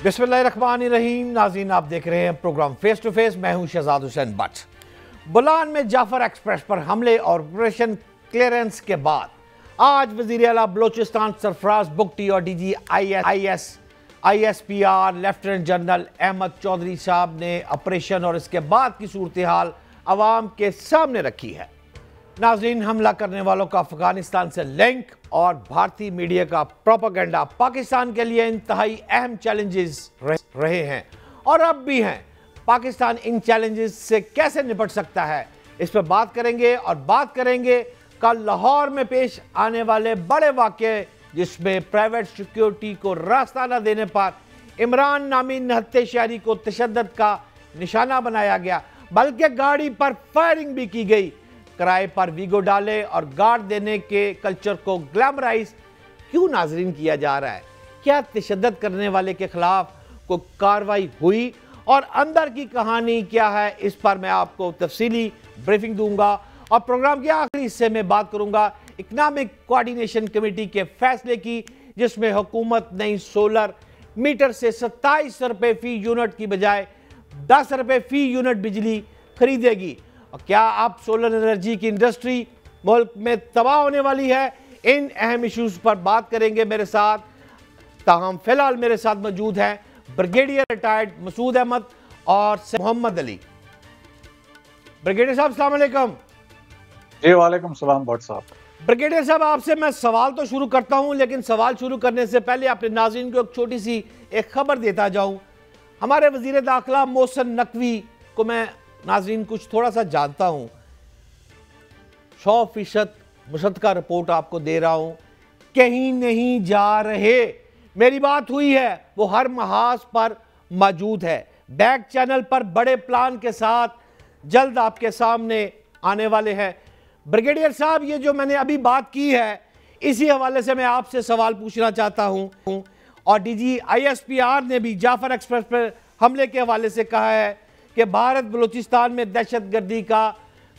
बिस्मिल्लाहिर्रहमानिर्रहीम। नाज़रीन, आप देख रहे हैं प्रोग्राम फेस टू फेस। मैं हूं शहजाद हुसैन बट। बुलान में जाफर एक्सप्रेस पर हमले और ऑपरेशन क्लियरेंस के बाद आज वज़ीर आला बलोचिस्तान सरफराज बुगटी और DG ISPR lieutenant general Ahmed Chaudhry साहब ने ऑपरेशन और इसके बाद की सूरत हाल अवाम के सामने रखी है। नाज़रीन, हमला करने वालों का अफगानिस्तान से लिंक और भारतीय मीडिया का प्रोपेगेंडा पाकिस्तान के लिए इंतहाई अहम चैलेंजेस रहे हैं और अब भी हैं। पाकिस्तान इन चैलेंजेस से कैसे निपट सकता है, इस पर बात करेंगे। और बात करेंगे कल लाहौर में पेश आने वाले बड़े वाक़े, जिसमें प्राइवेट सिक्योरिटी को रास्ता न देने पर इमरान नामी निहत्थे शहरी को तशद्दुद का निशाना बनाया गया, बल्कि गाड़ी पर फायरिंग भी की गई। किराए पर वीगो डाले और गार्ड देने के कल्चर को ग्लैमराइज क्यों नाजरीन किया जा रहा है? क्या तशद्दुद करने वाले के खिलाफ कोई कार्रवाई हुई और अंदर की कहानी क्या है, इस पर मैं आपको तफसीली ब्रीफिंग दूंगा। और प्रोग्राम के आखिरी हिस्से में बात करूंगा इकनॉमिक कोऑर्डिनेशन कमेटी के फैसले की, जिसमें हुकूमत नई सोलर मीटर से 27 रुपये फी यूनिट की बजाय 10 रुपये फी यूनिट बिजली खरीदेगी। और क्या आप सोलर एनर्जी की इंडस्ट्री मुल्क में तबाह होने वाली है? इन अहम इश्यूज पर बात करेंगे मेरे साथ। ताहम फिलहाल मेरे साथ मौजूद हैं ब्रिगेडियर रिटायर्ड मसूद अहमद और मोहम्मद अली। ब्रिगेडियर साहब, अस्सलाम वालेकुम। जी वालेकुम सलाम भट्ट साहब। ब्रिगेडियर साहब, आपसे मैं सवाल तो शुरू करता हूं, लेकिन सवाल शुरू करने से पहले अपने नाज़रीन को एक छोटी सी एक खबर देता जाऊं। हमारे वज़ीर दाखिला मोहसिन नकवी को मैं नाज़रीन कुछ थोड़ा सा जानता हूं। 100% मुसद्दका रिपोर्ट आपको दे रहा हूं, कहीं नहीं जा रहे। मेरी बात हुई है, वो हर महाज पर मौजूद है। बैक चैनल पर बड़े प्लान के साथ जल्द आपके सामने आने वाले हैं। ब्रिगेडियर साहब, ये जो मैंने अभी बात की है, इसी हवाले से मैं आपसे सवाल पूछना चाहता हूं। और DG ISPR ने भी जाफर एक्सप्रेस पर हमले के हवाले से कहा है कि भारत बलूचिस्तान में दहशतगर्दी का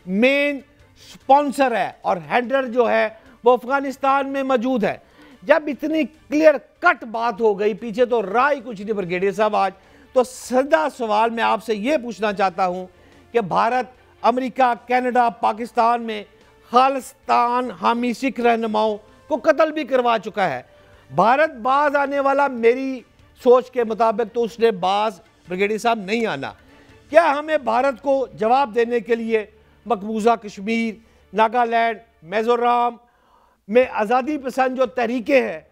मेन स्पॉन्सर है और हैंडलर जो है वो अफगानिस्तान में मौजूद है। जब इतनी क्लियर कट बात हो गई, पीछे तो राय कुछ नहीं ब्रिगेडियर साहब आज, तो सीधा सवाल मैं आपसे ये पूछना चाहता हूं कि भारत अमेरिका, कनाडा, पाकिस्तान में खालिस्तान हामी सिख रहनुमाओं को कत्ल भी करवा चुका है। भारत बाज आने वाला, मेरी सोच के मुताबिक तो उसने बाज ब्रिगेडियर साहब नहीं आना। क्या हमें भारत को जवाब देने के लिए मकबूजा कश्मीर, नागालैंड, मिज़ोरम में आज़ादी पसंद जो तहरीकें हैं,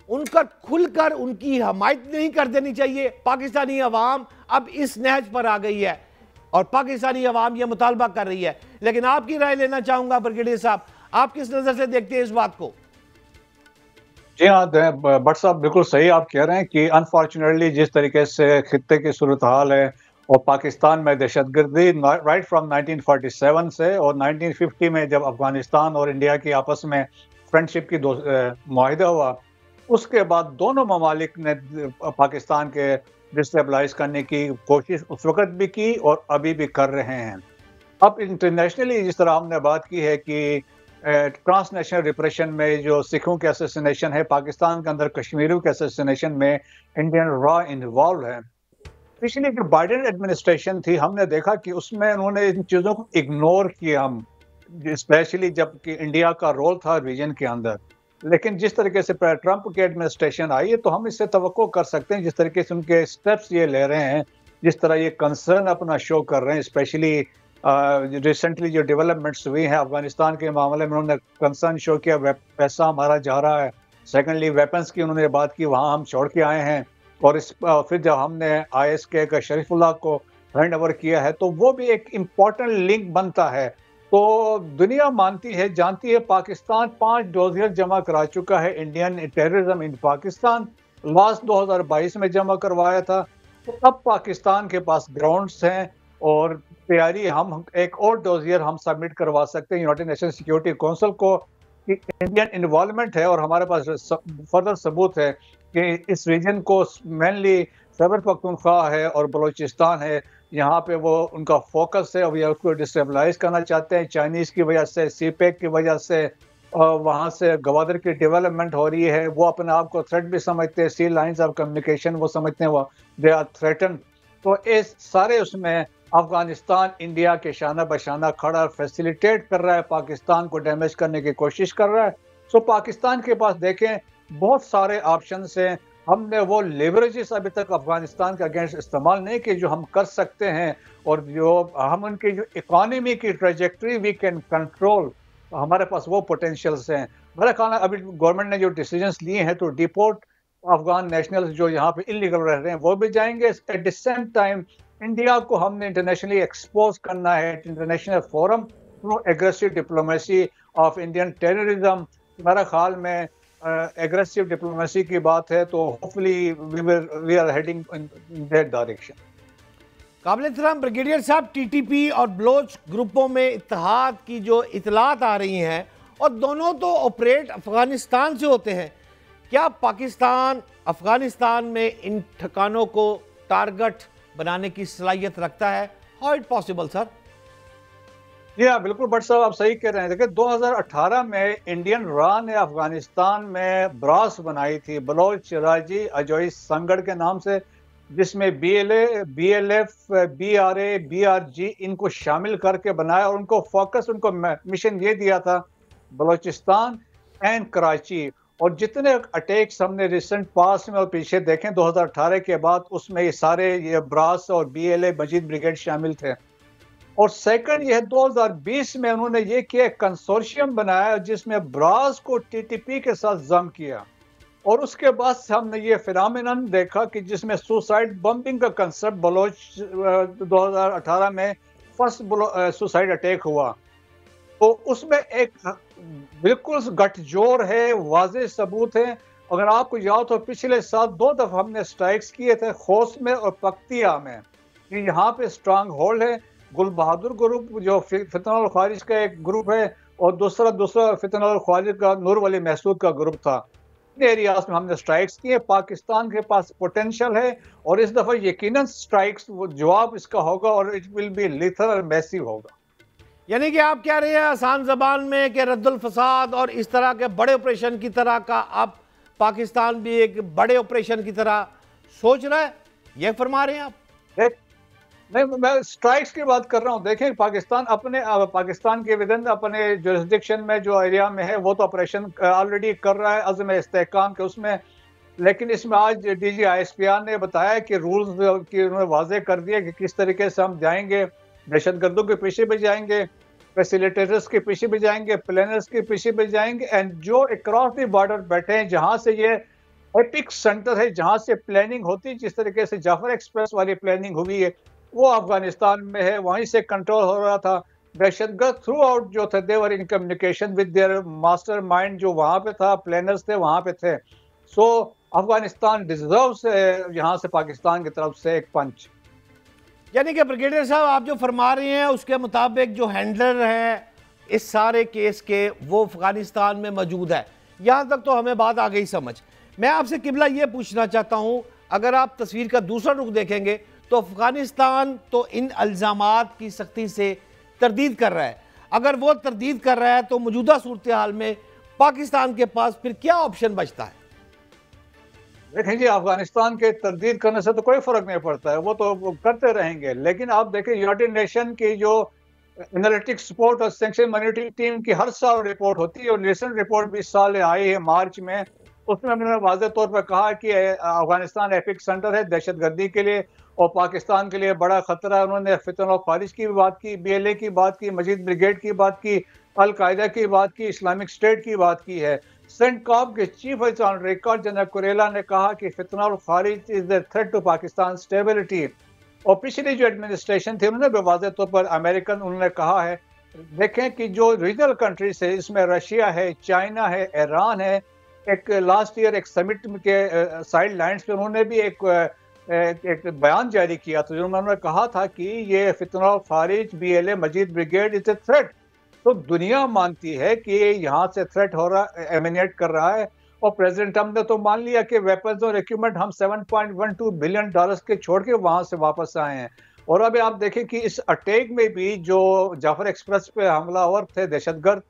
उनका खुलकर उनकी हमायत नहीं कर देनी चाहिए? पाकिस्तानी अवाम अब इस नहज पर आ गई है और पाकिस्तानी अवाम यह मुतालबा कर रही है, लेकिन आपकी राय लेना चाहूंगा ब्रिगेडियर साहब, आप किस नज़र से देखते हैं इस बात को? जी हाँ, भट्ट साहब बिल्कुल सही आप कह रहे हैं कि अनफॉर्चुनेटली जिस तरीके से खित्ते की सूरत हाल है और पाकिस्तान में दहशतगर्दी राइट फ्रॉम 1947 से और 1950 में जब अफगानिस्तान और इंडिया की आपस में फ्रेंडशिप की मुआहिदा हुआ, उसके बाद दोनों ममालिक ने पाकिस्तान के डिस्टेबलाइज करने की कोशिश उस वक्त भी की और अभी भी कर रहे हैं। अब इंटरनेशनली जिस तरह हमने बात की है कि ट्रांसनेशनल रिप्रेशन में जो सिखों के असैसिनेशन है, पाकिस्तान के अंदर कश्मीरियों के असैसिनेशन में इंडियन रॉ इन्वॉल्व है। पिछली जो बाइडेन एडमिनिस्ट्रेशन थी, हमने देखा कि उसमें उन्होंने इन चीज़ों को इग्नोर किया, हम स्पेशली जबकि इंडिया का रोल था रीजन के अंदर। लेकिन जिस तरीके से ट्रंप की एडमिनिस्ट्रेशन आई है, तो हम इससे तवक्को कर सकते हैं, जिस तरीके से उनके स्टेप्स ये ले रहे हैं, जिस तरह ये कंसर्न अपना शो कर रहे हैं, स्पेशली रिसेंटली जो डेवलपमेंट्स हुई हैं अफगानिस्तान के मामले में, उन्होंने कंसर्न शो किया, पैसा हमारा जा रहा है। सेकेंडली वेपन्स की उन्होंने बात की, वहाँ हम छोड़ के आए हैं। और फिर जब हमने ISK का शरीफुल्लाह को हैंड ओवर किया है, तो वो भी एक इम्पॉर्टेंट लिंक बनता है। तो दुनिया मानती है, जानती है, पाकिस्तान 5 डोजियर जमा करा चुका है Indian terrorism in Pakistan. Last 2022 में जमा करवाया था। तो अब पाकिस्तान के पास ग्राउंड्स हैं और तैयारी, हम एक और डोजियर हम सबमिट करवा सकते हैं यूनाइटेड नेशन सिक्योरिटी काउंसिल को कि इंडियन इन्वॉल्वमेंट है। और हमारे पास फर्दर सबूत है कि इस रीजन को मेनली खैबर पख्तूनख्वा है और बलूचिस्तान है, यहाँ पे वो उनका फोकस है और ये उसको डिस्टेबलाइज करना चाहते हैं चाइनीज़ की वजह से, CPEC की वजह से। वहाँ से गवादर की डेवलपमेंट हो रही है, वो अपने आप को थ्रेट भी समझते हैं, सी लाइंस ऑफ कम्युनिकेशन वो समझते हैं, वो दे आर थ्रेटन। तो इस सारे उसमें अफगानिस्तान इंडिया के शाना बशाना खड़ा फैसिलिटेट कर रहा है, पाकिस्तान को डैमेज करने की कोशिश कर रहा है। सो पाकिस्तान के पास देखें बहुत सारे ऑप्शंस हैं। हमने वो लेवरेजेस अभी तक अफगानिस्तान के अगेंस्ट इस्तेमाल नहीं किए जो हम कर सकते हैं, और जो हम उनकी जो इकोनॉमी की ट्रेजेक्ट्री वी कैन कंट्रोल, हमारे पास वो पोटेंशियल्स हैं। मेरा ख्याल है अभी गवर्नमेंट ने जो डिसीजंस लिए हैं तो डिपोर्ट अफगान नेशनल्स जो यहाँ पे इलीगल रह रहे हैं वो भी जाएंगे। At the same time India को हमने इंटरनेशनली एक्सपोज करना है, international forum through aggressive diplomacy of Indian terrorism. मेरा ख्याल में एग्रेसिव डिप्लोमेसी की बात है तो hopefully we are heading in that direction. काबिल एहतराम ब्रिगेडियर साहब, टीटीपी और बलोच ग्रुपों में इत्तेहाद की जो इतलात आ रही हैं, और दोनों तो ऑपरेट अफगानिस्तान से होते हैं, क्या पाकिस्तान अफगानिस्तान में इन ठिकानों को टारगेट बनाने की सलाहियत रखता है? How it possible sir? जी हाँ, बिल्कुल भट्ट साहब आप सही कह रहे हैं। देखिए 2018 में इंडियन रॉ ने अफगानिस्तान में ब्रास बनाई थी, बलोच राजी अजोई संगड़ के नाम से, जिसमें BLA, BLF, BRA, BRG इनको शामिल करके बनाया, और उनको फोकस, उनको मिशन ये दिया था बलोचिस्तान एंड कराची। और जितने अटैक्स हमने रिसेंट पास में और पीछे देखें 2018 के बाद, उसमें ये सारे ये ब्रास और BLA मजीद ब्रिगेड शामिल थे। और सेकंड ये 2020 में उन्होंने ये किया, कंसोर्शियम बनाया जिसमें ब्रास को TTP के साथ जम किया, और उसके बाद से हमने ये फिनोमेनन देखा कि जिसमें सुसाइड बम्बिंग का कंसेप्ट बलोच 2018 में फर्स्ट सुसाइड अटैक हुआ। तो उसमें एक बिल्कुल गठजोड़ है, वाज़ेह सबूत है। अगर आपको याद हो पिछले साल 2 दफ़ा हमने स्ट्राइक्स किए थे, खोस में और पक्तिया में, यहाँ पे स्ट्रांग होल्ड है। गुल बहादुर ग्रुप जो फितनल खारिज का एक ग्रुप है, और दूसरा फितनल खारिज का नूर वली महसूद का ग्रुप था। इन एरियाज में हमने स्ट्राइक्स किए। पाकिस्तान के पास पोटेंशियल है, और इस दफा यकीनन स्ट्राइक्स जवाब इसका होगा, और इट विल बी लिथल और मैसिव होगा। यानी कि आप कह रहे हैं आसान जबान में कि रद्दुल फसाद और इस तरह के बड़े ऑपरेशन की तरह का अब पाकिस्तान भी एक बड़े ऑपरेशन की तरह सोच रहा है, ये फरमा रहे हैं आप? नहीं, मैं स्ट्राइक्स की बात कर रहा हूँ। देखें पाकिस्तान के विदिन अपने जुरिस्डिक्शन में जो एरिया में है वो तो ऑपरेशन ऑलरेडी कर रहा है अज़्म इस्तेहकाम के उसमें। लेकिन इसमें आज DG ISPR ने बताया कि रूल्स की उन्होंने वाजे कर दिए कि किस तरीके से हम जाएंगे, दहशतगर्दों के पीछे भी जाएंगे, फैसिलिटेटर्स के पीछे भी जाएंगे, प्लानर्स के पीछे भी जाएंगे, एंड जो अक्रॉस द बॉर्डर बैठे हैं जहाँ से ये एपिक सेंटर है, जहाँ से प्लानिंग होती है, जिस तरीके से जाफर एक्सप्रेस वाली प्लानिंग हुई है वो अफगानिस्तान में है, वहीं से कंट्रोल हो रहा था। दहशतगर्द थ्रू आउट जो थे they were in communication with their mastermind, जो वहाँ पे था, प्लानर्स थे वहाँ पे थे। सो अफगानिस्तान डिजर्व्स यहाँ से पाकिस्तान की तरफ से एक पंच। यानी कि ब्रिगेडियर साहब आप जो फरमा रहे हैं उसके मुताबिक जो हैंडलर है इस सारे केस के वो अफगानिस्तान में मौजूद है। यहाँ तक तो हमें बात आ गई समझ। मैं आपसे किबला ये पूछना चाहता हूँ, अगर आप तस्वीर का दूसरा रुख देखेंगे तो अफगानिस्तान तो इन इल्ज़ामात की सख्ती से तरदीद कर रहा है। अगर वो तरदीद कर रहा है तो मौजूदा सूरत हाल में पाकिस्तान के पास फिर क्या ऑप्शन बचता है? देखें जी, अफगानिस्तान के तरदीद करने से तो कोई फर्क नहीं पड़ता है, वो तो करते रहेंगे। लेकिन आप देखें यूनाइटेड नेशन की जो एनालिटिक्स सपोर्ट और सैंक्शन मॉनिटरिंग टीम की हर साल रिपोर्ट होती है, और रिसेंट रिपोर्ट भी इस साल आई है मार्च में, उसमें उन्होंने वाज़ेह तौर पर कहा कि अफगानिस्तान एपिक सेंटर है दहशतगर्दी के लिए और पाकिस्तान के लिए बड़ा खतरा है। उन्होंने फितन और खारिज की भी बात की, BLA की बात की, मजीद ब्रिगेड की बात की, अल-कायदा की बात की, इस्लामिक स्टेट की बात की है। सेंटकॉम के chief on record general Kurilla ने कहा कि फितना और खारिज is the threat to Pakistan stability. और पिछली जो एडमिनिस्ट्रेशन थी उन्होंने भी वाज़ेह तौर पर अमेरिकन उन्होंने कहा है। देखें कि जो रीजनल कंट्रीज है इसमें रशिया है, चाइना है, ईरान है। एक लास्ट ईयर एक समिट के साइड लाइन्स पे उन्होंने भी एक बयान जारी किया था, जिन्होंने उन्होंने कहा था कि ये फितना खारिज, BLA, Majeed brigade is a threat. तो दुनिया मानती है कि यहाँ से थ्रेट हो रहा, एमिनेट कर रहा है। और प्रेसिडेंट ट्रम्प ने तो मान लिया कि वेपन्स और इक्विपमेंट हम $7.12 बिलियन के छोड़ के वहाँ से वापस आए हैं। और अभी आप देखें कि इस अटैक में भी जो जाफर एक्सप्रेस पे हमलावर थे दहशतगर्द,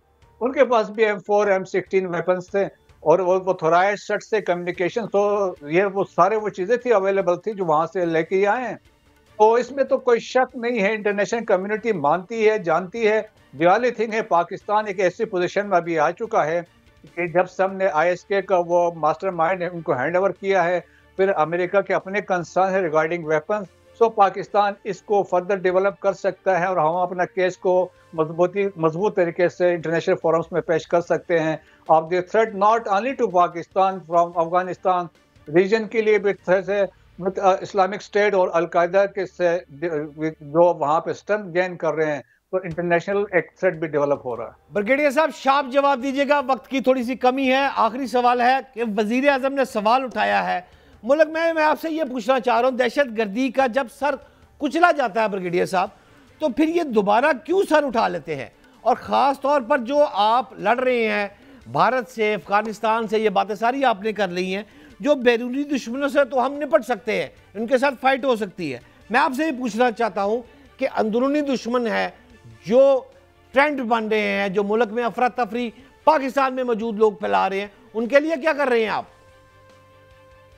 उनके पास भी M4 M16 वेपन्स थे, और वो थोराइड सेट से कम्युनिकेशन, तो ये वो सारे वो चीज़ें थी अवेलेबल थी जो वहाँ से लेके आए हैं। तो इसमें तो कोई शक नहीं है, इंटरनेशनल कम्युनिटी मानती है, जानती है। द ओनली थिंग है, पाकिस्तान एक ऐसी पोजीशन में अभी आ चुका है कि जब सब ने ISK का वो मास्टरमाइंड है उनको हैंड ओवर किया है, फिर अमेरिका के अपने कंसर्न है रिगार्डिंग वेपन्स, सो पाकिस्तान इसको फर्दर डेवलप कर सकता है और हम अपना केस को मजबूत तरीके से इंटरनेशनल फोरम्स में पेश कर सकते हैं। Of the threat not only to Pakistan from Afghanistan, region के लिए भी थ्रेट है। इस्लामिक स्टेट और अलकायदा के से जो वहाँ पे स्ट्रेंथ गेन कर रहे हैं, तो इंटरनेशनल एक थ्रेट भी डेवलप हो रहा है। ब्रिगेडियर साहब शार्प जवाब दीजिएगा, वक्त की थोड़ी सी कमी है। आखिरी सवाल है कि वजीर आजम ने सवाल उठाया है मुल्क में, मैं आपसे ये पूछना चाह रहा हूँ, दहशत गर्दी का जब सर कुचला जाता है ब्रिगेडियर साहब, तो फिर ये दोबारा क्यों सर उठा लेते हैं? और ख़ास तौर पर जो आप लड़ रहे हैं भारत से, अफगानिस्तान से, ये बातें सारी आपने कर ली हैं। जो बैरूनी दुश्मनों से तो हम निपट सकते हैं, उनके साथ फाइट हो सकती है। मैं आपसे ये पूछना चाहता हूँ कि अंदरूनी दुश्मन है जो ट्रेंड बन रहे हैं, जो मुल्क में अफरा तफरी पाकिस्तान में मौजूद लोग फैला रहे हैं, उनके लिए क्या कर रहे हैं आप?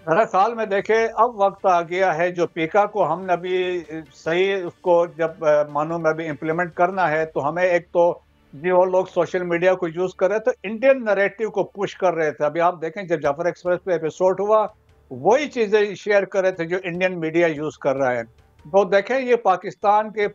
मेरा ख्याल में देखे अब वक्त आ गया है, जो पीका को हमने अभी सही उसको जब मानो में अभी इम्प्लीमेंट करना है, तो हमें एक तो जो लोग सोशल मीडिया को यूज कर रहे थे, इंडियन नैरेटिव को पुश कर रहे थे। अभी आप देखें जब जाफर एक्सप्रेस पे एपिसोड हुआ, वही चीजें शेयर कर रहे थे जो इंडियन मीडिया यूज कर रहा है। तो देखें ये पाकिस्तान के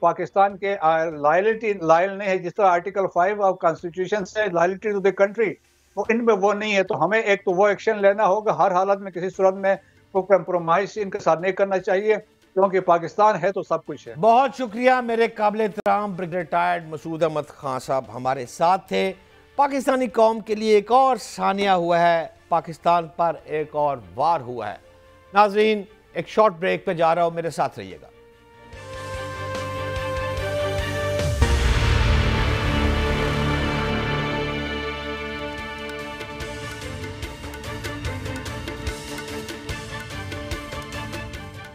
लॉयल्टी लॉयल नहीं है, जिस तरह आर्टिकल 5 ऑफ कॉन्स्टिट्यूशन से लॉयल्टी टू द कंट्री, तो इनमें वो नहीं है। तो हमें एक तो वो एक्शन लेना होगा, हर हालत में किसी सूरत में कोई कंप्रोमाइज इनके साथ नहीं करना चाहिए, क्योंकि पाकिस्तान है तो सब कुछ है। बहुत शुक्रिया मेरे काबिल एहतराम ब्रिगेडियर रिटायर्ड मसूद अहमद खान साहब हमारे साथ थे। पाकिस्तानी कौम के लिए एक और सानिया हुआ है, पाकिस्तान पर एक और वार हुआ है। नाजरीन एक शॉर्ट ब्रेक पे जा रहा हूं, मेरे साथ रहिएगा।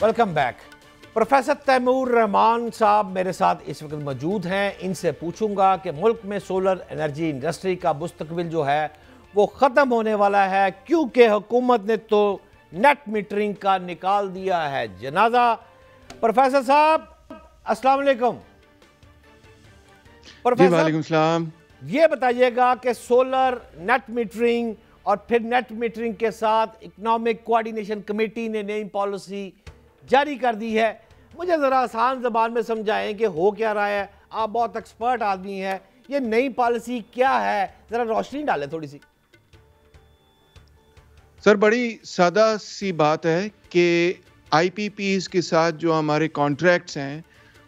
Welcome back. Professor Taimur Rehman साहब मेरे साथ इस वक्त मौजूद हैं। इनसे पूछूंगा कि मुल्क में सोलर एनर्जी इंडस्ट्री का मुस्तकबिल जो है वो ख़त्म होने वाला है, क्योंकि हुकूमत ने तो नेट मीटरिंग का निकाल दिया है जनाजा। प्रोफेसर साहब अस्सलाम वालेकुम। वालेकुम सलाम। ये बताइएगा कि सोलर नेट मीटरिंग और फिर नेट मीटरिंग के साथ इकोनॉमिक कोऑर्डिनेशन कमेटी ने नई पॉलिसी जारी कर दी है। मुझे ज़रा आसान ज़बान में समझाएं कि हो क्या रहा है। आप बहुत एक्सपर्ट आदमी हैं, ये नई पॉलिसी क्या है, ज़रा रोशनी डालें थोड़ी सी। सर बड़ी सादा सी बात है कि IPPs के साथ जो हमारे कॉन्ट्रैक्ट्स हैं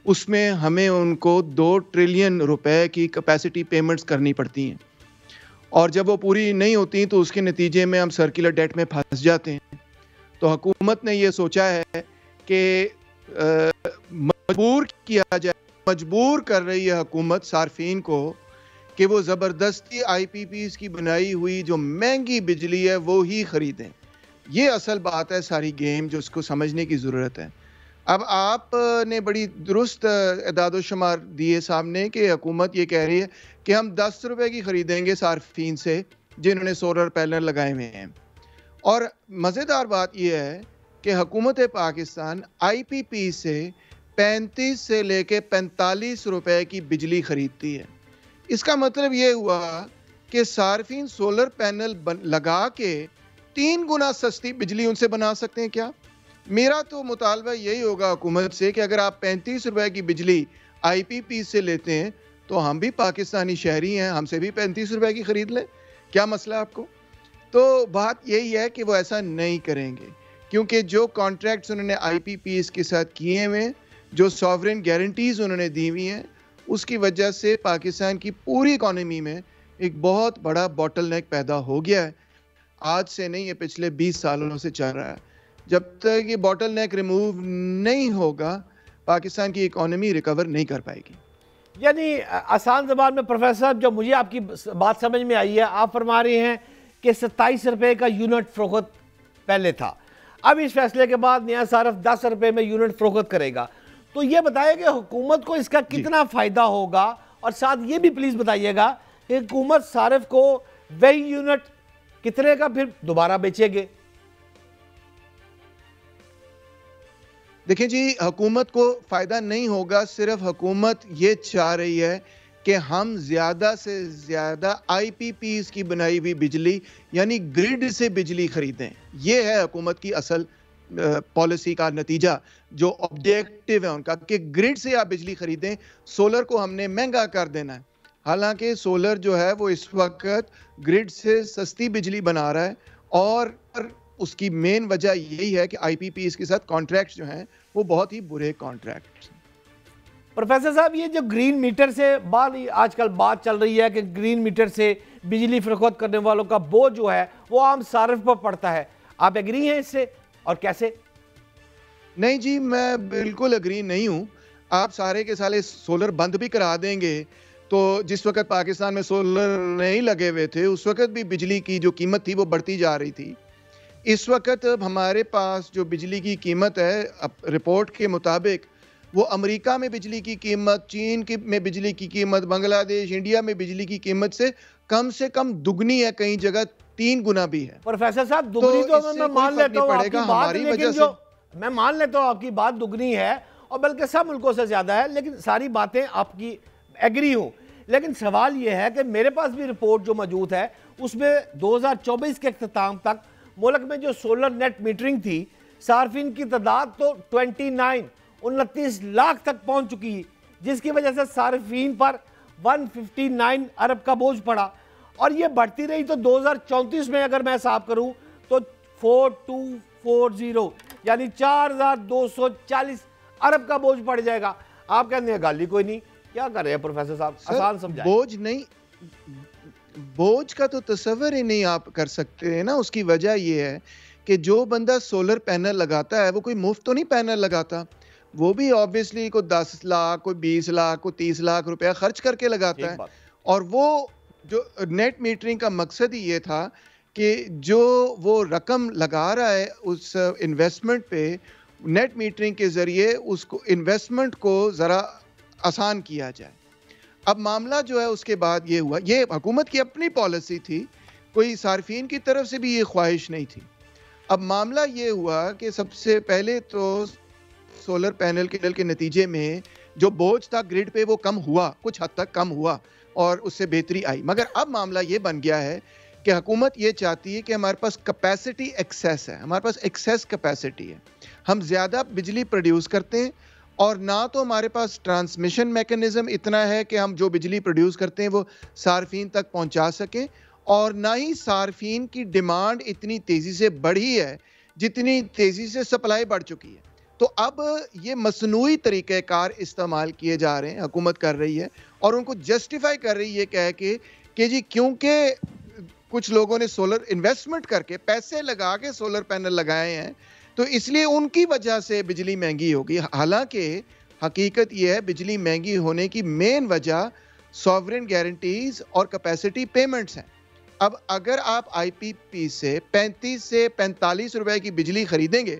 उसमें हमें उनको 2 ट्रिलियन रुपए की कैपेसिटी पेमेंट्स करनी पड़ती हैं, और जब वो पूरी नहीं होती तो उसके नतीजे में हम सर्कुलर डेट में फंस जाते हैं। तो हुकूमत ने ये सोचा है कि मजबूर कर रही है हुकूमत सार्फिन को कि वो ज़बरदस्ती IPPs की बनाई हुई जो महंगी बिजली है वो ही ख़रीदें। ये असल बात है सारी गेम, जो उसको समझने की ज़रूरत है। अब आपने बड़ी दुरुस्त एदाद शुमार दिए सामने कि हुकूमत ये कह रही है कि हम 10 रुपए की ख़रीदेंगे सार्फिन से जिन्होंने सोलर पैनल लगाए हुए हैं। और मज़ेदार बात यह है कि हुकूमत पाकिस्तान IPP से 35 से लेके 45 रुपए की बिजली ख़रीदती है। इसका मतलब ये हुआ कि सार्फिन सोलर पैनल लगा के 3 गुना सस्ती बिजली उनसे बना सकते हैं क्या? मेरा तो मुतालबा यही होगा हुकूमत से कि अगर आप 35 रुपए की बिजली IPP से लेते हैं तो हम भी पाकिस्तानी शहरी हैं, हमसे भी 35 रुपए की ख़रीद लें। क्या मसला आपको? तो बात यही है कि वो ऐसा नहीं करेंगे, क्योंकि जो कॉन्ट्रैक्ट्स उन्होंने IPPs के साथ किए हुए, जो सॉवरेन गारंटीज़ उन्होंने दी हुई हैं, उसकी वजह से पाकिस्तान की पूरी इकॉनमी में एक बहुत बड़ा बॉटलनेक पैदा हो गया है। आज से नहीं, ये पिछले 20 सालों से चल रहा है। जब तक ये बॉटलनेक रिमूव नहीं होगा पाकिस्तान की इकॉनमी रिकवर नहीं कर पाएगी। यानी आसान ज़बान में प्रोफेसर साहब, जो मुझे आपकी बात समझ में आई है, आप फरमा रहे हैं कि 27 रुपए का यूनिट फ़रोख्त पहले था, अब इस फैसले के बाद नया सारफ 10 रुपए में यूनिट फ़रोख्त करेगा। तो ये बताइए कि हुकूमत को इसका कितना फ़ायदा होगा, और साथ ये भी प्लीज़ बताइएगा कि हुकूमत सारिफ को वही यूनिट कितने का फिर दोबारा बेचेंगे? देखिए जी, हुकूमत को फायदा नहीं होगा। सिर्फ हुकूमत ये चाह रही है कि हम ज्यादा से ज्यादा आईपीपीज की बनाई हुई बिजली यानी ग्रिड से बिजली खरीदें। ये है हुकूमत की असल पॉलिसी का नतीजा, जो ऑब्जेक्टिव है उनका कि ग्रिड से आप बिजली खरीदें। सोलर को हमने महंगा कर देना है, हालांकि सोलर जो है वो इस वक्त ग्रिड से सस्ती बिजली बना रहा है, और उसकी मेन वजह यही है कि आईपीपीज के साथ कॉन्ट्रैक्ट्स जो हैं वो बहुत ही बुरे कॉन्ट्रैक्ट्स। प्रोफेसर साहब, ये जो ग्रीन मीटर से आजकल बात चल रही है कि ग्रीन मीटर से बिजली फरोख्त करने वालों का बोझ जो है वो आम सारिफ पर पड़ता है, आप एग्री हैं इससे और कैसे? नहीं जी, मैं बिल्कुल एग्री नहीं हूं। आप सारे के सारे सोलर बंद भी करा देंगे तो जिस वक्त पाकिस्तान में सोलर नहीं लगे हुए थे उस वक्त भी बिजली की जो कीमत थी वो बढ़ती जा रही थी। इस वक्त हमारे पास जो बिजली की कीमत है रिपोर्ट के मुताबिक वो अमेरिका में बिजली की कीमत, चीन की में बिजली की कीमत, बांग्लादेश, इंडिया में बिजली की कीमत से कम दुगनी है, कई जगह 3 गुना भी है। प्रोफेसर साहब, दुगनी तो मैं मान लेता हूँ आपकी बात, लेकिन जो मैं मान लेता हूँ आपकी बात दुगनी है और बल्कि सब मुल्कों से ज्यादा है, लेकिन सारी बातें आपकी एग्री हूँ। लेकिन सवाल यह है कि मेरे पास भी रिपोर्ट जो मौजूद है उसमें 2024 के अख्ताम तक मुल्क में जो सोलर नेट मीटरिंग थी, सार्फिन की तादाद तो 29 लाख तक पहुंच चुकी है, जिसकी वजह से सार्फिन पर 159 अरब का बोझ पड़ा और ये बढ़ती रही तो 2034 में अगर मैं हिसाब करूं तो 4240 यानी 4240 अरब का बोझ पड़ जाएगा। आप कहते हैं गाली कोई नहीं, क्या कर रहे हैं प्रोफेसर साहब, आसान समझाएं। बोझ नहीं, बोझ का तो तस्वर ही नहीं आप कर सकते हैं ना। उसकी वजह यह है कि जो बंदा सोलर पैनल लगाता है वो कोई मुफ्त तो नहीं पैनल लगाता, वो भी ऑब्वियसली कोई 10 लाख, कोई 20 लाख, कोई 30 लाख रुपया खर्च करके लगाता है। और वो जो नेट मीटरिंग का मकसद ही ये था कि जो वो रकम लगा रहा है उस इन्वेस्टमेंट पे, नेट मीटरिंग के जरिए उसको इन्वेस्टमेंट को जरा आसान किया जाए। अब मामला जो है उसके बाद ये हुआ, ये हुकूमत की अपनी पॉलिसी थी, कोई सार्फिन की तरफ से भी ये ख्वाहिश नहीं थी। अब मामला ये हुआ कि सबसे पहले तो सोलर पैनल के नतीजे में जो बोझ था ग्रिड पे वो कम हुआ, कुछ हद तक कम हुआ और उससे बेहतरी आई। मगर अब मामला ये बन गया है कि हुकूमत ये चाहती है कि हमारे पास कैपेसिटी एक्सेस है, हमारे पास एक्सेस कैपेसिटी है, हम ज़्यादा बिजली प्रोड्यूस करते हैं और ना तो हमारे पास ट्रांसमिशन मैकेनिज्म इतना है कि हम जो बिजली प्रोड्यूस करते हैं वो सार्फिन तक पहुंचा सकें, और ना ही सार्फिन की डिमांड इतनी तेज़ी से बढ़ी है जितनी तेज़ी से सप्लाई बढ़ चुकी है। तो अब ये मसनूई तरीक़ेकार इस्तेमाल किए जा रहे हैं, हुकूमत कर रही है और उनको जस्टिफाई कर रही है कह के कि जी क्योंकि कुछ लोगों ने सोलर इन्वेस्टमेंट करके पैसे लगा के सोलर पैनल लगाए हैं तो इसलिए उनकी वजह से बिजली महंगी होगी। हालांकि हकीकत यह है बिजली महंगी होने की मेन वजह सॉवरेन गारंटीज और कैपेसिटी पेमेंट्स हैं। अब अगर आप आईपीपी से 35 से 45 रुपए की बिजली खरीदेंगे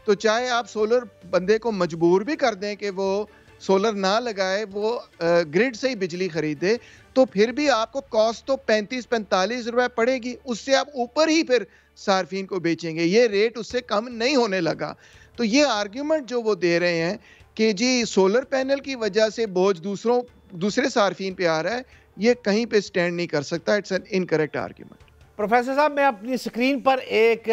तो चाहे आप सोलर बंदे को मजबूर भी कर दें कि वो सोलर ना लगाए, वो ग्रिड से ही बिजली खरीदे, तो फिर भी आपको कॉस्ट तो 35-45 रुपए पड़ेगी, उससे आप ऊपर ही फिर सार्फिन को बेचेंगे, ये रेट उससे कम नहीं होने लगा। तो ये आर्ग्यूमेंट जो वो दे रहे हैं कि जी सोलर पैनल की वजह से बोझ दूसरे सार्फिन पे आ रहा है, ये कहीं पे स्टैंड नहीं कर सकता। It's an incorrect argument. Professor साहब, मैं अपनी स्क्रीन पर एक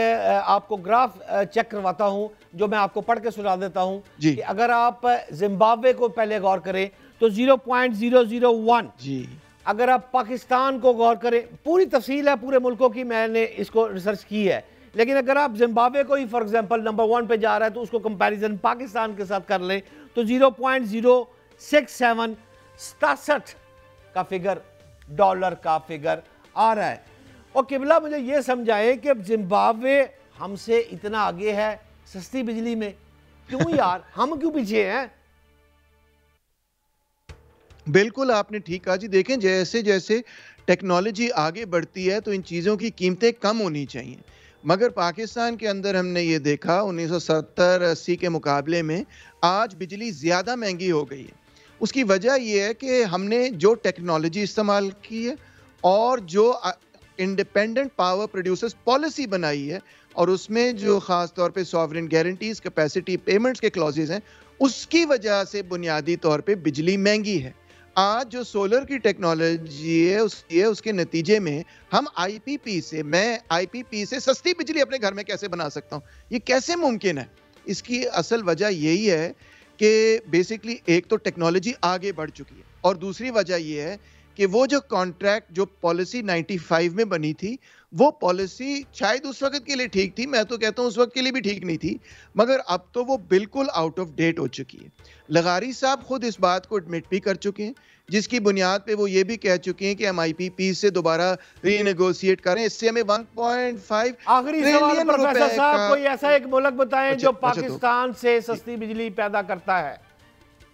आपको ग्राफ चेक करवाता हूं जो मैं आपको पढ़ के सुना देता हूं कि अगर आप जिम्बाब्वे को पहले गौर करें तो 0.001 जी, अगर आप पाकिस्तान को गौर करें, पूरी तफसील है पूरे मुल्कों की, मैंने इसको रिसर्च की है, लेकिन अगर आप जिम्बाब्वे को ही फॉर एग्जांपल नंबर 1 पे जा रहा है तो उसको कंपैरिजन पाकिस्तान के साथ कर लें तो 0.067 का फिगर, डॉलर का फिगर आ रहा है। और किबला मुझे ये समझाए कि अब जिम्बाब्वे हमसे इतना आगे है सस्ती बिजली में, क्यों यार हम क्यों पीछे हैं? बिल्कुल आपने ठीक कहा जी। देखें जैसे जैसे टेक्नोलॉजी आगे बढ़ती है तो इन चीज़ों की कीमतें कम होनी चाहिए, मगर पाकिस्तान के अंदर हमने ये देखा 1970-80 के मुकाबले में आज बिजली ज़्यादा महंगी हो गई है। उसकी वजह यह है कि हमने जो टेक्नोलॉजी इस्तेमाल की है और जो इंडिपेंडेंट पावर प्रोड्यूसर्स पॉलिसी बनाई है और उसमें जो खास तौर पे सॉवरेन गारंटीज, कैपेसिटी पेमेंट्स के क्लॉजेस हैं, उसकी वजह से बुनियादी तौर पे बिजली महंगी है। आज जो सोलर की टेक्नोलॉजी है उसके नतीजे में हम मैं आईपीपी से सस्ती बिजली अपने घर में कैसे बना सकता हूं? ये कैसे मुमकिन है? इसकी असल वजह यही है कि बेसिकली एक तो टेक्नोलॉजी आगे बढ़ चुकी है और दूसरी वजह यह है कि वो जो कॉन्ट्रैक्ट, जो पॉलिसी 95 में बनी थी, वो पॉलिसी शायद उस वक्त के लिए ठीक थी, मैं तो कहता हूं उस वक्त के लिए भी ठीक नहीं थी, मगर अब तो वो बिल्कुल आउट ऑफ डेट हो चुकी है। लगारी साहब खुद इस बात को एडमिट भी कर चुके हैं, जिसकी बुनियाद पे वो ये भी कह चुके हैं कि हम आईपीपी से दोबारा रीनेगोशिएट करें, इससे हमें 1.5 आखिरी सवाल प्रोफेसर साहब, कोई ऐसा एक मुल्क बताएं जो पाकिस्तान से सस्ती बिजली पैदा करता है?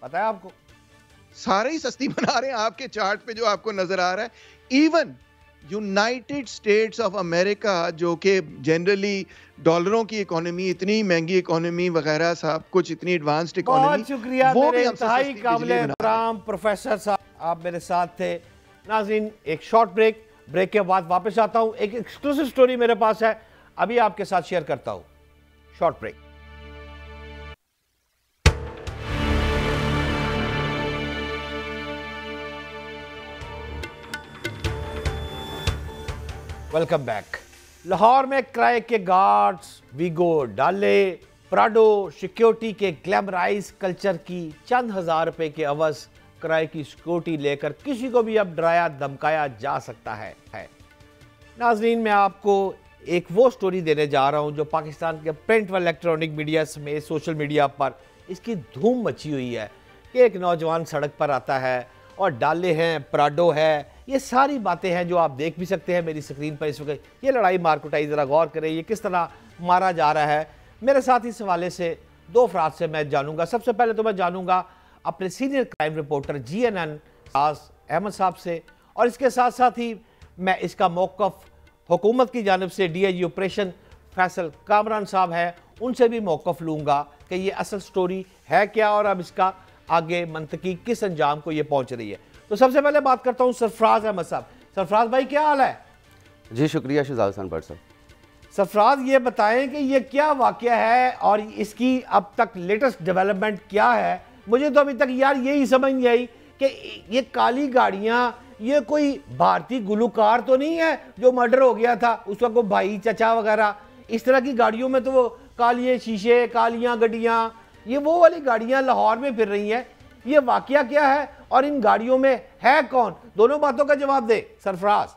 पता है आपको? सारे ही सस्ती बना रहे हैं आपके चार्ट पे जो आपको नजर आ रहा है। Even United states of America, जो कि जनरली डॉलरों की इकोनॉमी, इतनी महंगी इकोनॉमी वगैरह सब कुछ, इतनी एडवांस्ड इकोनॉमी, बहुत शुक्रिया मेरे इंतहाई काबिले एहतराम प्रोफेसर साहब, आप मेरे साथ थे। नाज़रीन, एक शॉर्ट ब्रेक के बाद वापस आता हूं। एक एक्सक्लूसिव स्टोरी मेरे पास है, अभी आपके साथ शेयर करता हूं। Short break. Welcome back. Lahore में किराए के गार्ड्स, वीगो, डाले, प्राडो सिक्योरिटी के ग्लैमराइज कल्चर की चंद हजार रुपए के अवज किराए की सिक्योरिटी लेकर किसी को भी अब डराया धमकाया जा सकता है। नाजरीन, मैं आपको एक वो स्टोरी देने जा रहा हूं जो पाकिस्तान के प्रिंट व इलेक्ट्रॉनिक मीडिया में, सोशल मीडिया पर इसकी धूम मची हुई है कि एक नौजवान सड़क पर आता है और डाले हैं, प्राडो है, ये सारी बातें हैं जो आप देख भी सकते हैं मेरी स्क्रीन पर इस वक्त। ये लड़ाई मारकुटाई, ज़रा गौर करें ये किस तरह मारा जा रहा है। मेरे साथ इस हवाले से दो अफराद से मैं जानूंगा। सबसे पहले तो मैं जानूंगा अपने senior crime reporter GNN Ahmed साहब से, और इसके साथ साथ ही मैं इसका मौक़िफ़ हुकूमत की जानिब से DIG ऑपरेशन फैसल कामरान साहब है, उनसे भी मौक़िफ़ लूँगा कि ये असल स्टोरी है क्या और अब इसका आगे मंतकी किस अंजाम को ये पहुँच रही है। तो सबसे पहले बात करता हूँ सरफराज अहमद साहब। सरफराज भाई, क्या हाल है? जी शुक्रिया शहजाद हसन भट्ट साहब। सरफराज, ये बताएं कि ये क्या वाक़या है और इसकी अब तक लेटेस्ट डेवलपमेंट क्या है? मुझे तो अभी तक यार यही समझ नहीं आई कि ये काली गाड़ियाँ, ये कोई भारतीय गुलूकार तो नहीं है जो मर्डर हो गया था उस वक्त, वो भाई चचा वगैरह, इस तरह की गाड़ियों में तो वो कालिए शीशे, कालियाँ गड्डियाँ, ये वो वाली गाड़ियाँ लाहौर में फिर रही हैं। ये वाकया क्या है और इन गाड़ियों में है कौन? दोनों बातों का जवाब दे सरफराज।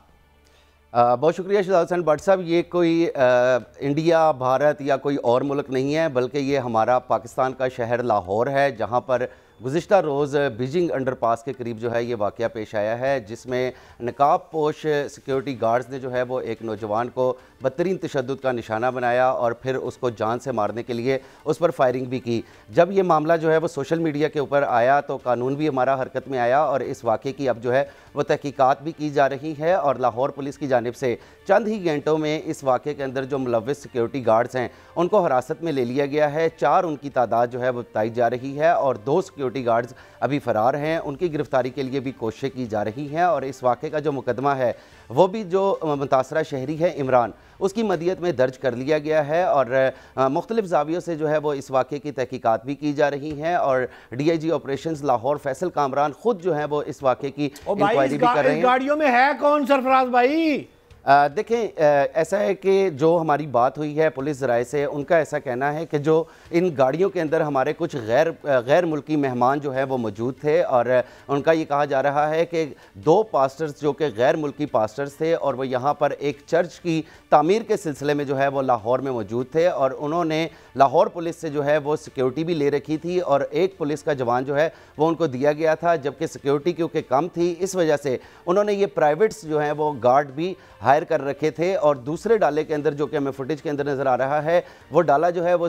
बहुत शुक्रिया शहजाद हसन भट्ट साहब। ये कोई इंडिया, भारत या कोई और मुल्क नहीं है, बल्कि ये हमारा पाकिस्तान का शहर लाहौर है, जहाँ पर गुज़िश्ता रोज़ बीजिंग अंडरपास के करीब जो है ये वाक़या पेश आया है, जिसमें नकाब पोश सिक्योरिटी गार्ड्स ने जो है वो एक नौजवान को बदतरीन तशद्दुद का निशाना बनाया और फिर उसको जान से मारने के लिए उस पर फायरिंग भी की। जब ये मामला जो है वो सोशल मीडिया के ऊपर आया तो कानून भी हमारा हरकत में आया और इस वाक़े की अब जो है वो तहकीकात भी की जा रही है और लाहौर पुलिस की जानिब से चंद ही घंटों में इस वाक़े के अंदर जो मुलव्विस सिक्योरिटी गार्ड्स हैं उनको हिरासत में ले लिया गया है। 4 उनकी तादाद जो है वो बताई जा रही है और 2 सिक्योरिटी गार्ड्स अभी फ़रार हैं। उनकी गिरफ्तारी के लिए भी कोशिशें की जा रही हैं और इस वाक़े का जो मुकदमा है वो भी जो मुतासरा शहरी है इमरान, उसकी मदियत में दर्ज कर लिया गया है और मुख्तलिफ ज़ावियों से जो है वो इस वाक़े की तहकीकात भी की जा रही हैं और DIG ऑपरेशंस लाहौर फैसल कामरान खुद जो है वो इस वाक़े की इंक्वायरी भी कर रहे हैं। गाड़ियों में है कौन सरफराज भाई? देखें, ऐसा है कि जो हमारी बात हुई है पुलिस ज़राए से, उनका ऐसा कहना है कि जो इन गाड़ियों के अंदर हमारे कुछ गैर मुल्की मेहमान जो है वो मौजूद थे और उनका ये कहा जा रहा है कि 2 पास्टर्स जो कि गैर मुल्की पास्टर्स थे और वो यहाँ पर एक चर्च की तामीर के सिलसिले में जो है वो लाहौर में मौजूद थे और उन्होंने लाहौर पुलिस से जो है वो सिक्योरिटी भी ले रखी थी और एक पुलिस का जवान जो है वो उनको दिया गया था, जबकि सिक्योरिटी क्योंकि कम थी इस वजह से उन्होंने ये प्राइवेट्स जो हैं वो गार्ड भी हायर फायर कर रखे थे, और दूसरे डाले के अंदर जो कि हमें फुटेज के अंदर नज़र आ रहा है, वो डाला जो है वो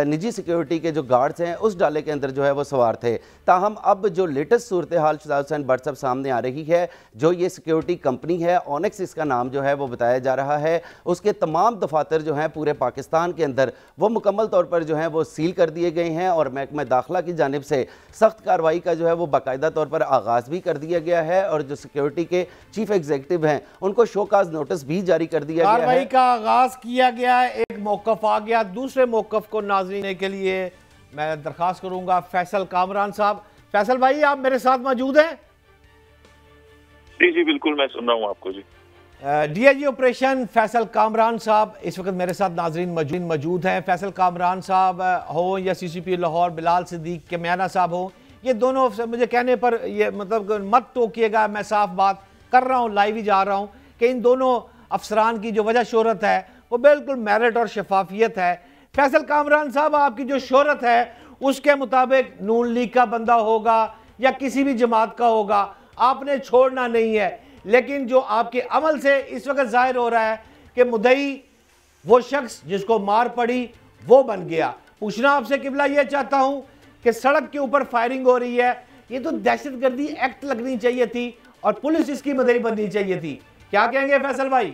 निजी सिक्योरिटी के जो गार्ड्स हैं उस डाले के अंदर जो है वो सवार थे। ताहम अब जो लेटेस्ट सूरत हाल शहजाद हुसैन भट्ट साहब सामने आ रही है, जो ये सिक्योरिटी कंपनी है ऑनेक्स इसका नाम जो है वो बताया जा रहा है, उसके तमाम दफातर जो हैं पूरे पाकिस्तान के अंदर वो मुकम्मल तौर पर जो है वो सील कर दिए गए हैं, और महकमा दाखिला की जानिब से सख्त कार्रवाई का जो है वो बाकायदा तौर पर आगाज़ भी कर दिया गया है, और जो सिक्योरिटी के चीफ एग्जीक्यूटिव हैं उनको शोकाज नोटिस भी जारी कर दिया गया है। कार्रवाई का आगाज किया गया है, एक मौकफ आ गया। दूसरे मौकफ को नाज़रीन के लिए मैं दरखास्त करूंगा फैसल कामरान साहब। फैसल भाई, आप मेरे साथ मौजूद हैं? जी जी बिल्कुल, मैं सुन रहा हूँ आपको जी। डीआईजी ऑपरेशन फैसल कामरान साहब इस वक्त मेरे साथ नाज़रीन मौजूद हैं। फैसल कामरान साहब हो या CCP लाहौर बिलाल सिद्दीक केमियाना साहब हो, ये दोनों मुझे कहने पर ये मतलब मत टोकिएगा, मैं साफ बात कर रहा हूँ, लाइव ही जा रहा हूँ कि इन दोनों अफसरान की जो वजह शोहरत है वो बिल्कुल मेरिट और शफाफियत है। फैसल कामरान साहब, आपकी जो शोहरत है उसके मुताबिक नून लीग का बंदा होगा या किसी भी जमात का होगा, आपने छोड़ना नहीं है, लेकिन जो आपके अमल से इस वक्त जाहिर हो रहा है कि मुद्दई वो शख्स जिसको मार पड़ी वो बन गया। पूछना आपसे किबला ये चाहता हूं कि सड़क के ऊपर फायरिंग हो रही है, ये तो दहशतगर्दी एक्ट लगनी चाहिए थी और पुलिस इसकी मुद्दई बननी चाहिए थी। क्या कहेंगे फैसल भाई?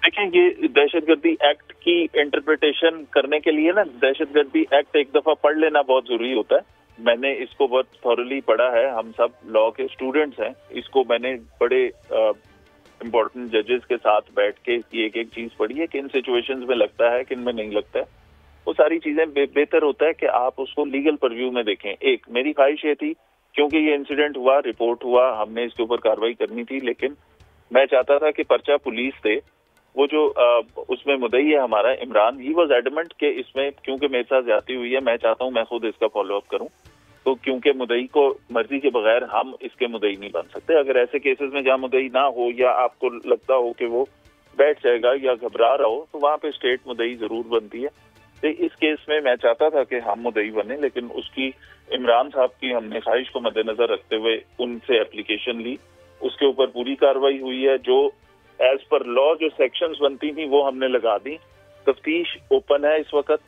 देखें, ये दहशतगर्दी एक्ट की इंटरप्रिटेशन करने के लिए ना दहशतगर्दी एक्ट एक दफा पढ़ लेना बहुत जरूरी होता है। मैंने इसको बहुत थॉरली पढ़ा है, हम सब लॉ के स्टूडेंट्स हैं। इसको मैंने बड़े इम्पोर्टेंट जजेस के साथ बैठ के एक एक चीज पढ़ी है, किन सिचुएशंस में लगता है, किन में नहीं लगता है। वो सारी चीजें बेहतर होता है कि आप उसको लीगल परव्यू में देखें। एक मेरी ख्वाहिश ये थी, क्योंकि ये इंसिडेंट हुआ, रिपोर्ट हुआ, हमने इसके ऊपर कार्रवाई करनी थी, लेकिन मैं चाहता था कि पर्चा पुलिस से वो जो उसमें मुद्दई है हमारा इमरान, ही वॉज एडमेंट के इसमें क्योंकि मेरे साथ ज्यादती हुई है, मैं चाहता हूँ मैं खुद इसका फॉलो अप करूँ। तो क्योंकि मुद्दई को मर्जी के बगैर हम इसके मुद्दई नहीं बन सकते। अगर ऐसे केसेस में जहाँ मुद्दई ना हो या आपको लगता हो कि वो बैठ जाएगा या घबरा रहा हो, तो वहाँ पे स्टेट मुद्दई जरूर बनती है। तो इस केस में मैं चाहता था कि हम मुद्दई बने, लेकिन उसकी इमरान साहब की हमने ख्वाहिश को मद्देनजर रखते हुए उनसे एप्लीकेशन ली, उसके ऊपर पूरी कार्रवाई हुई है। जो एज पर लॉ जो सेक्शंस बनती थी वो हमने लगा दी। तफ्तीश ओपन है, इस वक्त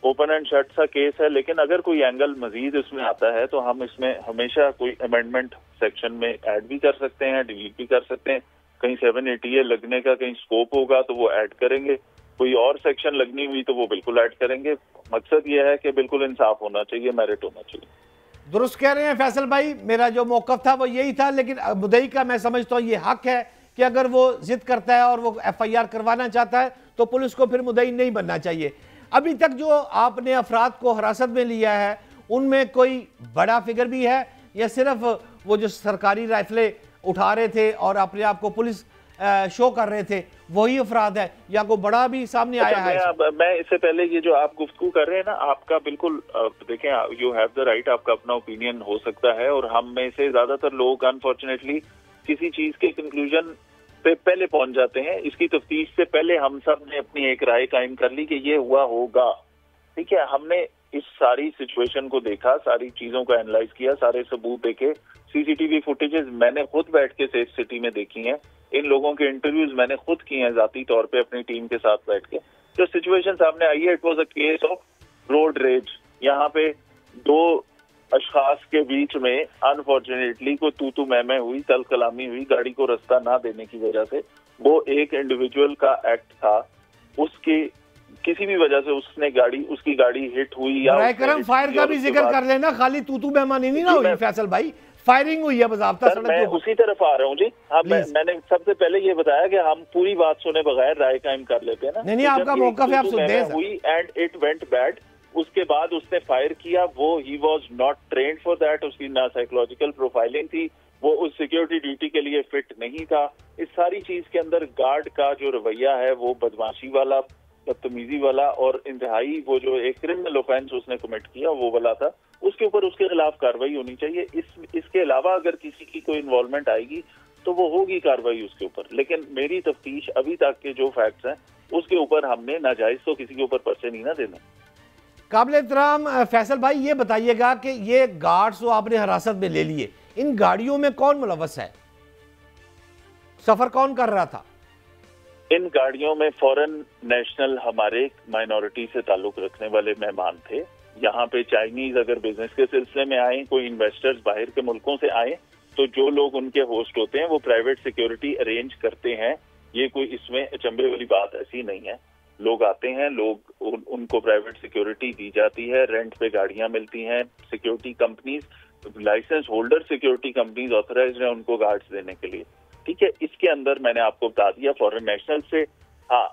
ओपन एंड शट सा केस है, लेकिन अगर कोई एंगल मजीद इसमें आता है तो हम इसमें हमेशा कोई अमेंडमेंट सेक्शन में ऐड भी कर सकते हैं, डिलीट भी कर सकते हैं। कहीं 780A लगने का कहीं स्कोप होगा तो वो ऐड करेंगे, कोई और सेक्शन लगनी हुई तो वो बिल्कुल ऐड करेंगे। मकसद ये है कि बिल्कुल इंसाफ होना चाहिए, मेरिट होना चाहिए। दुरुस्त कह रहे हैं फैसल भाई, मेरा जो मौकफ था वो यही था, लेकिन मुद्दई का मैं समझता हूँ ये हक है कि अगर वो जिद करता है और वो FIR करवाना चाहता है तो पुलिस को फिर मुद्दई नहीं बनना चाहिए। अभी तक जो आपने अफराद को हिरासत में लिया है उनमें कोई बड़ा फिगर भी है या सिर्फ वो जो सरकारी राइफलें उठा रहे थे और अपने आप को पुलिस शो कर रहे थे वही अफराद है, या कोई बड़ा भी सामने आया है? मैं इससे पहले ये जो आप गुफ्तगू कर रहे हैं ना, आपका बिल्कुल देखें, यू हैव द राइट, आपका अपना ओपिनियन हो सकता है, और हम में से ज्यादातर लोग अनफॉर्चुनेटली किसी चीज के कंक्लूजन पे पहले पहुंच जाते हैं। इसकी तफ्तीश से पहले हम सब ने अपनी एक राय कायम कर ली कि ये हुआ होगा। ठीक है, हमने इस सारी सिचुएशन को देखा, सारी चीजों को एनालाइज किया, सारे सबूत देखे, CCTV फुटेजेस मैंने खुद बैठ के सेफ सिटी में देखी हैं, इन लोगों के इंटरव्यूज मैंने खुद किए हैं जाती तौर पे अपनी टीम के साथ बैठ के। जो सिचुएशन सामने आई है, it was a case of road rage. यहाँ पे दो अशखास के बीच में अनफॉर्चुनेटली कोई तू मैं हुई, तल कलामी हुई, गाड़ी को रास्ता ना देने की वजह से। वो एक इंडिविजुअल का एक्ट था, उसके किसी भी वजह से उसकी गाड़ी हिट हुई या करम फायर का भी जिक्र कर लेना, खाली तू मेहमानी नहीं ना हुई फैसल भाई, फायरिंग हुई है बज़ाब्ता सड़क मैं उसी तरफ आ रहा हूँ जी। हाँ, मैंने सबसे पहले ये बताया कि हम पूरी बात सुने बगैर राय कायम कर लेते हैं ना। नहीं, आपका मौका है, आप सुनते हैं। हुई एंड इट वेंट बैड। उसके बाद उसने फायर किया, वो he was not trained for that, उसकी ना साइकोलॉजिकल प्रोफाइलिंग थी, वो उस सिक्योरिटी ड्यूटी के लिए फिट नहीं था। इस सारी चीज के अंदर गार्ड का जो रवैया है वो बदमाशी वाला, बदतमीजी वाला और इंतहाई वो जो एक क्रिमिनल ऑफेंस उसने कमिट किया वो वाला था। उसके ऊपर उसके खिलाफ कार्रवाई होनी चाहिए। इसके अलावा अगर किसी की कोई इन्वॉल्वमेंट आएगी तो वो होगी कार्रवाई उसके ऊपर, लेकिन मेरी तफ्तीश अभी तक के जो फैक्ट्स हैं उसके ऊपर हमने नाजायज तो किसी के ऊपर पर्चे नहीं ना देने। काबिल एहतराम फैसल भाई, ये बताइएगा कि ये गार्ड्स जो आपने हिरासत में ले लिए, इन गाड़ियों में कौन मुलव्वस है? सफर कौन कर रहा था? इन गाड़ियों में फॉरेन नेशनल हमारे माइनॉरिटी से ताल्लुक रखने वाले मेहमान थे। यहाँ पे चाइनीज अगर बिजनेस के सिलसिले में आए, कोई इन्वेस्टर्स बाहर के मुल्कों से आए, तो जो लोग उनके होस्ट होते हैं वो प्राइवेट सिक्योरिटी अरेंज करते हैं। ये कोई इसमें अचंभे वाली बात ऐसी नहीं है। लोग आते हैं, उनको प्राइवेट सिक्योरिटी दी जाती है, रेंट पे गाड़ियां मिलती हैं, security companies, license holder security companies authorised हैं उनको गार्ड्स देने के लिए। ठीक है, इसके अंदर मैंने आपको बता दिया फॉरेन नेशनल से। हाँ,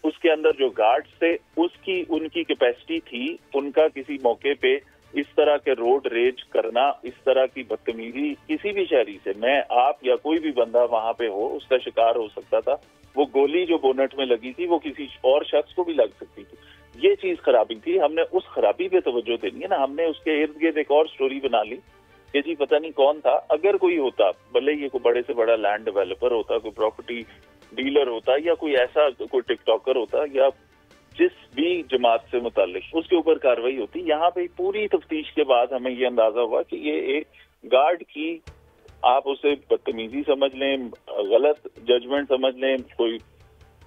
उसके अंदर जो गार्ड्स थे उनकी कैपेसिटी थी, उनका किसी मौके पे इस तरह के रोड रेज करना, इस तरह की बदतमीजी किसी भी शहरी से, मैं आप या कोई भी बंदा वहां पे हो, उसका शिकार हो सकता था। वो गोली जो बोनट में लगी थी वो किसी और शख्स को भी लग सकती थी। ये चीज खराबी थी, हमने उस खराबी पे तवज्जो देनी है ना। हमने उसके इर्द गिर्द एक और स्टोरी बना ली कि जी पता नहीं कौन था। अगर कोई होता, भले ये कोई बड़े से बड़ा लैंड डेवलपर होता, कोई प्रॉपर्टी डीलर होता, या कोई ऐसा कोई टिकटॉकर होता, या जिस भी जमात से मुताल्लिक, उसके ऊपर कार्रवाई होती। यहाँ पे पूरी तफ्तीश के बाद हमें ये अंदाजा हुआ कि ये एक गार्ड की, आप उसे बदतमीजी समझ लें, गलत जजमेंट समझ लें, कोई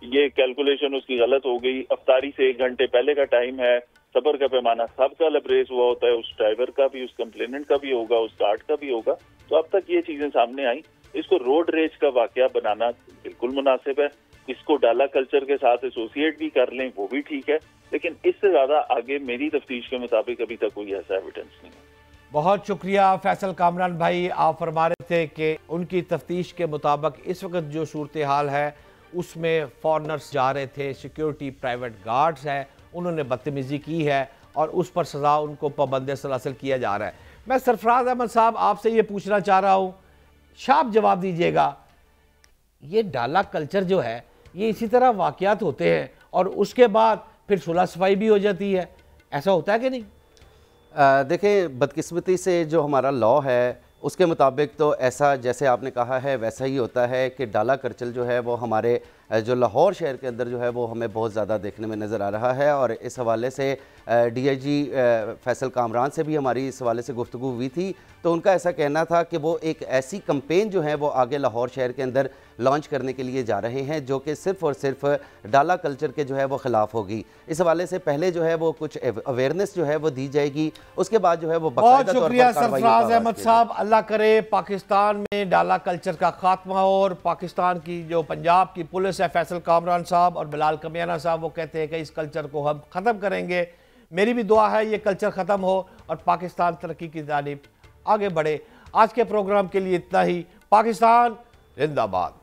ये कैलकुलेशन उसकी गलत हो गई। अफ्तारी से 1 घंटे पहले का टाइम है, सबर का पैमाना सबका लबरेज हुआ होता है, उस ड्राइवर का भी, उस कंप्लेनेंट का भी होगा, उस गार्ड का भी होगा। तो अब तक ये चीजें सामने आई। इसको रोड रेज का वाकया बनाना बिल्कुल मुनासिब है। इसको डाला कल्चर के साथ एसोसिएट भी कर लें, वो भी ठीक है, लेकिन इससे ज्यादा आगे मेरी तफ्तीश के मुताबिक अभी तक कोई ऐसा एविडेंस नहीं है। बहुत शुक्रिया फैसल कामरान भाई। आप फरमा रहे थे कि उनकी तफ्तीश के मुताबिक इस वक्त जो सूरत हाल है उसमें फॉरनर्स जा रहे थे, सिक्योरिटी प्राइवेट गार्ड्स हैं, उन्होंने बदतमीजी की है और उस पर सज़ा उनको पाबंद सलासल किया जा रहा है। मैं सरफराज अहमद साहब आपसे ये पूछना चाह रहा हूँ, शार्प जवाब दीजिएगा, ये डाला कल्चर जो है ये इसी तरह वाक़यात होते हैं और उसके बाद फिर सुलह सफाई भी हो जाती है, ऐसा होता है कि नहीं? देखें, बदकिस्मती से जो हमारा लॉ है उसके मुताबिक तो ऐसा जैसे आपने कहा है वैसा ही होता है कि डाला कल्चर जो है वो हमारे जो लाहौर शहर के अंदर जो है वो हमें बहुत ज़्यादा देखने में नज़र आ रहा है। और इस हवाले से DIG फैसल कामरान से भी हमारी इस हवाले से गुफ्तगू हुई थी, तो उनका ऐसा कहना था कि वो एक ऐसी कंपेन जो है वो आगे लाहौर शहर के अंदर लॉन्च करने के लिए जा रहे हैं जो कि सिर्फ़ और सिर्फ डाला कल्चर के जो है वो ख़िलाफ़ होगी। इस हवाले से पहले जो है वो कुछ अवेयरनेस जो है वो दी जाएगी, उसके बाद जो है वो बहुत शुक्रिया सरफराज अहमद साहब। अल्लाह करे पाकिस्तान में डाला कल्चर का खात्मा हो। और पाकिस्तान की जो पंजाब की पुलिस है, फैसल कामरान साहब और बिलाल कमियाना साहब, वो कहते हैं कि इस कल्चर को हम ख़त्म करेंगे। मेरी भी दुआ है ये कल्चर ख़त्म हो और पाकिस्तान तरक्की की जानिब आगे बढ़े। आज के प्रोग्राम के लिए इतना ही। पाकिस्तान जिंदाबाद।